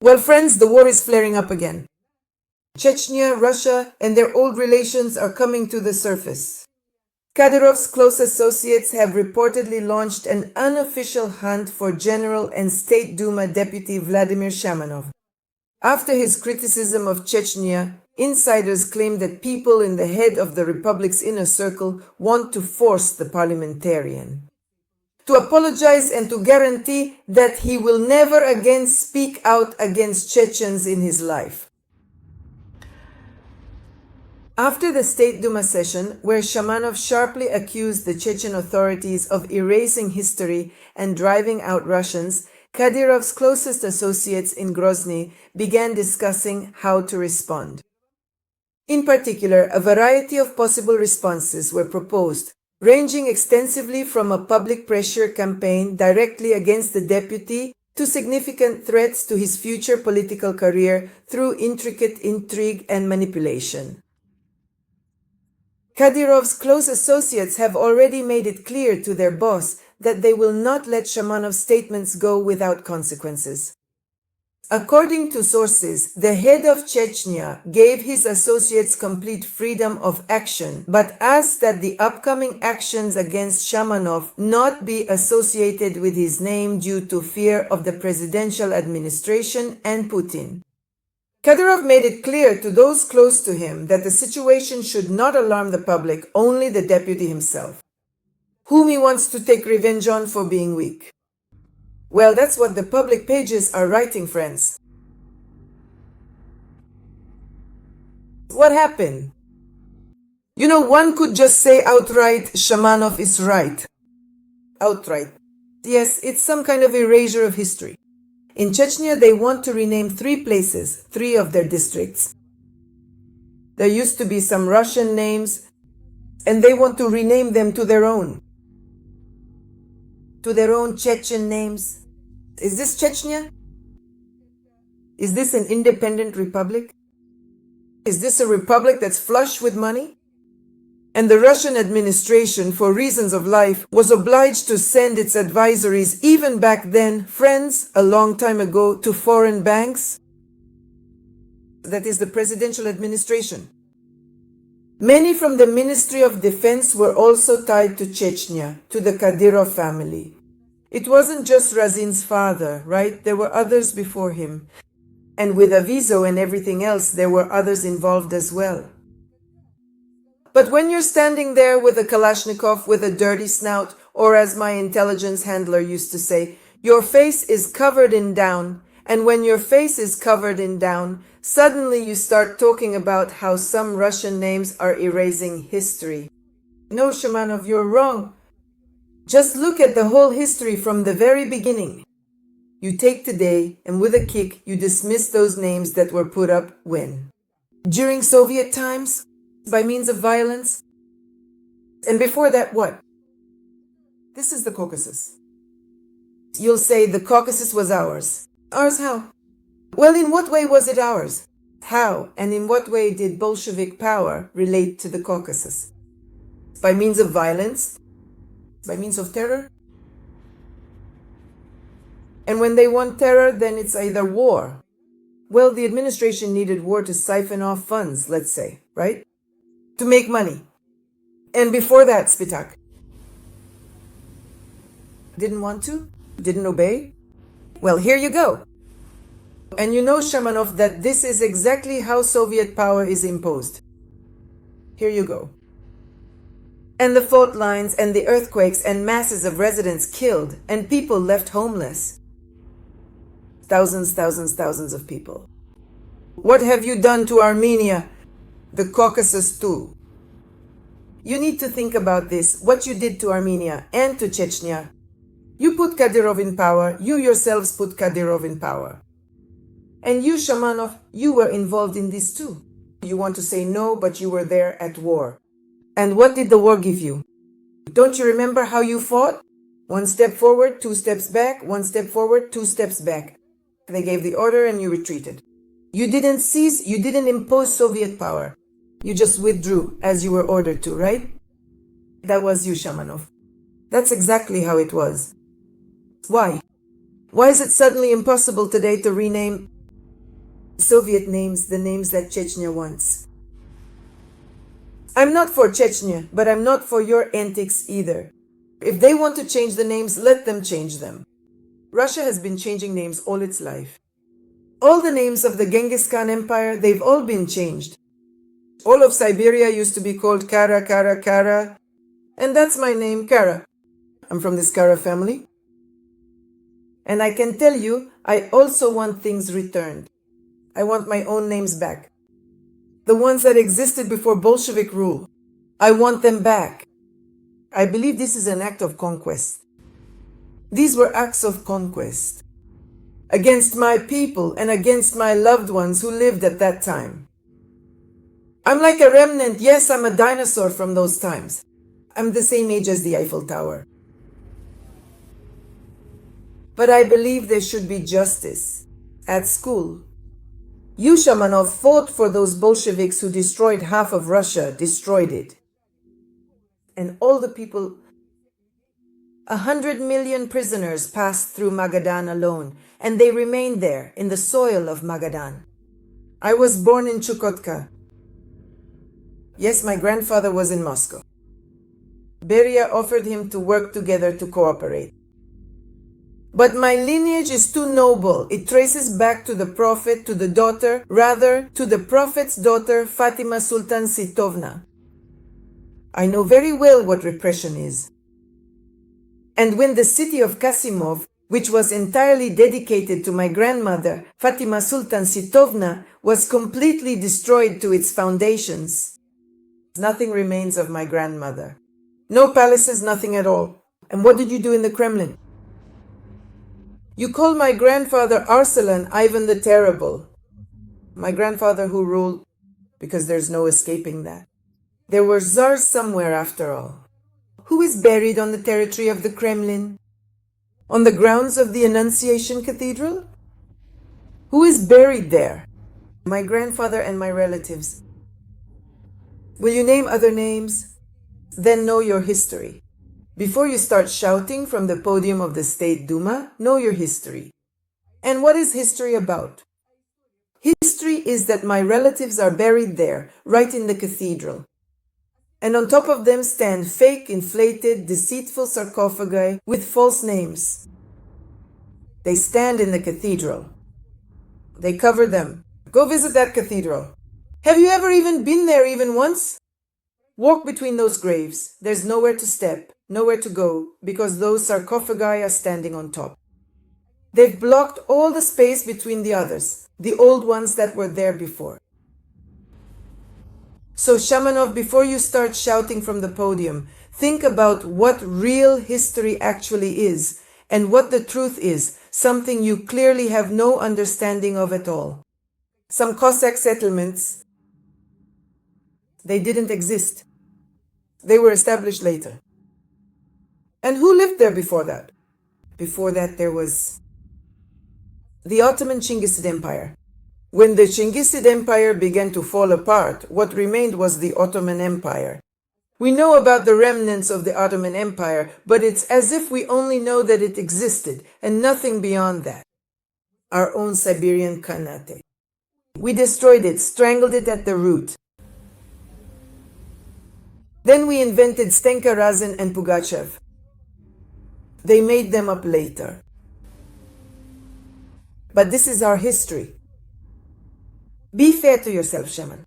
Well, friends, the war is flaring up again. Chechnya, Russia, and their old relations are coming to the surface. Kadyrov's close associates have reportedly launched an unofficial hunt for General and State Duma Deputy Vladimir Shamanov. After his criticism of Chechnya, insiders claim that people in the head of the republic's inner circle want to force the parliamentarian to apologize and to guarantee that he will never again speak out against Chechens in his life. After the State Duma session, where Shamanov sharply accused the Chechen authorities of erasing history and driving out Russians, Kadyrov's closest associates in Grozny began discussing how to respond. In particular, a variety of possible responses were proposed, ranging extensively from a public pressure campaign directly against the deputy to significant threats to his future political career through intricate intrigue and manipulation. Kadyrov's close associates have already made it clear to their boss that they will not let Shamanov's statements go without consequences. According to sources, the head of Chechnya gave his associates complete freedom of action, but asked that the upcoming actions against Shamanov not be associated with his name due to fear of the presidential administration and Putin. Kadyrov made it clear to those close to him that the situation should not alarm the public, only the deputy himself, whom he wants to take revenge on for being weak. Well, that's what the public pages are writing, friends. What happened? You know, one could just say outright, Shamanov is right. Outright. Yes, it's some kind of erasure of history. In Chechnya, they want to rename 3 places, 3 of their districts. There used to be some Russian names, and they want to rename them to their own Chechen names. Is this Chechnya? Is this an independent republic? Is this a republic that's flush with money? And the Russian administration, for reasons of life, was obliged to send its advisories even back then, friends, a long time ago, to foreign banks. That is the presidential administration. Many from the Ministry of Defense were also tied to Chechnya, to the Kadyrov family. It wasn't just Razin's father, right? There were others before him. And with Avizo and everything else, there were others involved as well. But when you're standing there with a Kalashnikov with a dirty snout, or as my intelligence handler used to say, your face is covered in down, and when your face is covered in down, suddenly you start talking about how some Russian names are erasing history. No, Shamanov, you're wrong. Just look at the whole history from the very beginning. You take today, and with a kick, you dismiss those names that were put up when? During Soviet times? By means of violence? And before that, what? This is the Caucasus. You'll say the Caucasus was ours. Ours how? Well, in what way was it ours? How and in what way did Bolshevik power relate to the Caucasus? By means of violence? By means of terror? And when they want terror, then it's either war. Well, the administration needed war to siphon off funds, let's say, right? To make money. And before that, Spitak. Didn't want to? Didn't obey? Well, here you go. And you know, Shamanov, that this is exactly how Soviet power is imposed. Here you go. And the fault lines and the earthquakes and masses of residents killed and people left homeless. Thousands of people. What have you done to Armenia? The Caucasus too. You need to think about this, what you did to Armenia and to Chechnya. You put Kadyrov in power, you yourselves put Kadyrov in power. And you, Shamanov, you were involved in this too. You want to say no, but you were there at war. And what did the war give you? Don't you remember how you fought? 1 step forward, 2 steps back, 1 step forward, 2 steps back. They gave the order and you retreated. You didn't seize, you didn't impose Soviet power. You just withdrew as you were ordered to, right? That was you, Shamanov. That's exactly how it was. Why? Why is it suddenly impossible today to rename Soviet names, the names that Chechnya wants. I'm not for Chechnya, but I'm not for your antics either. If they want to change the names, let them change them. Russia has been changing names all its life. All the names of the Genghis Khan Empire, they've all been changed. All of Siberia used to be called Kara, Kara, Kara. And that's my name, Kara. I'm from this Kara family. And I can tell you, I also want things returned. I want my own names back. The ones that existed before Bolshevik rule. I want them back. I believe this is an act of conquest. These were acts of conquest against my people and against my loved ones who lived at that time. I'm like a remnant. Yes, I'm a dinosaur from those times. I'm the same age as the Eiffel Tower. But I believe there should be justice at school. You, Shamanov, fought for those Bolsheviks who destroyed half of Russia, destroyed it. And all the people, 100 million prisoners passed through Magadan alone, and they remained there in the soil of Magadan. I was born in Chukotka. Yes, my grandfather was in Moscow. Beria offered him to work together to cooperate. But my lineage is too noble. It traces back to the prophet, to the daughter, rather to the prophet's daughter, Fatima Sultan Sitovna. I know very well what repression is. And when the city of Kasimov, which was entirely dedicated to my grandmother, Fatima Sultan Sitovna, was completely destroyed to its foundations, nothing remains of my grandmother. No palaces, nothing at all. And what did you do in the Kremlin? You call my grandfather Arsalan Ivan the Terrible. My grandfather who ruled, because there's no escaping that. There were czars somewhere after all. Who is buried on the territory of the Kremlin? On the grounds of the Annunciation Cathedral? Who is buried there? My grandfather and my relatives. Will you name other names? Then know your history. Before you start shouting from the podium of the State Duma, know your history. And what is history about? History is that my relatives are buried there, right in the cathedral. And on top of them stand fake, inflated, deceitful sarcophagi with false names. They stand in the cathedral. They cover them. Go visit that cathedral. Have you ever even been there even once? Walk between those graves. There's nowhere to step, nowhere to go, because those sarcophagi are standing on top. They've blocked all the space between the others, the old ones that were there before. So Shamanov, before you start shouting from the podium, think about what real history actually is and what the truth is, something you clearly have no understanding of at all. Some Cossack settlements, they didn't exist. They were established later. And who lived there before that? Before that there was the Ottoman Chinggisid Empire. When the Chinggisid Empire began to fall apart, what remained was the Ottoman Empire. We know about the remnants of the Ottoman Empire, but it's as if we only know that it existed and nothing beyond that. Our own Siberian Khanate. We destroyed it, strangled it at the root. Then we invented Stenka Razin and Pugachev. They made them up later. But this is our history. Be fair to yourself, Shaman.